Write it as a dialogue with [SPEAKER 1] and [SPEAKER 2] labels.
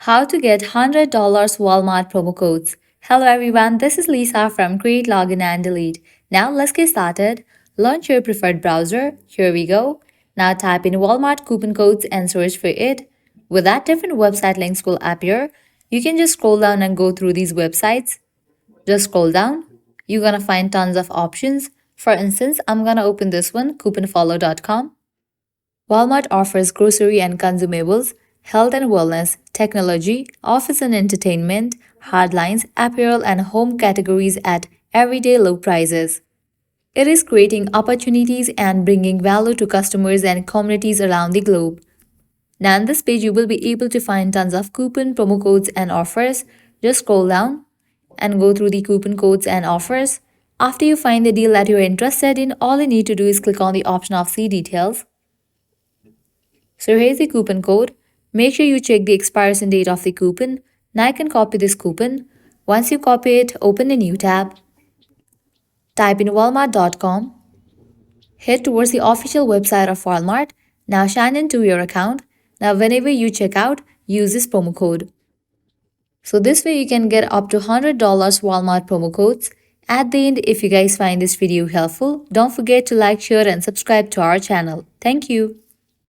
[SPEAKER 1] How to get $100 Walmart promo codes. Hello everyone, this is Lisa from Create, Login and Delete. Now let's get started. Launch your preferred browser. Here we go. Now type in Walmart coupon codes and search for it. With that, different website links will appear. You can just scroll down and go through these websites. Just scroll down. You're gonna find tons of options. For instance, I'm gonna open this one, couponfollow.com. Walmart offers grocery and consumables, health and wellness, technology, office and entertainment, hardlines, apparel, and home categories at everyday low prices. It is creating opportunities and bringing value to customers and communities around the globe. Now, on this page, you will be able to find tons of coupon, promo codes, and offers. Just scroll down and go through the coupon codes and offers. After you find the deal that you're interested in, all you need to do is click on the option of See Details. So here's the coupon code. Make sure you check the expiration date of the coupon. Now I can copy this coupon. Once you copy it, open a new tab. Type in walmart.com. Head towards the official website of Walmart. Now sign into your account. Now whenever you check out, use this promo code. So this way you can get up to $100 Walmart promo codes. At the end, if you guys find this video helpful, don't forget to like, share and subscribe to our channel. Thank you.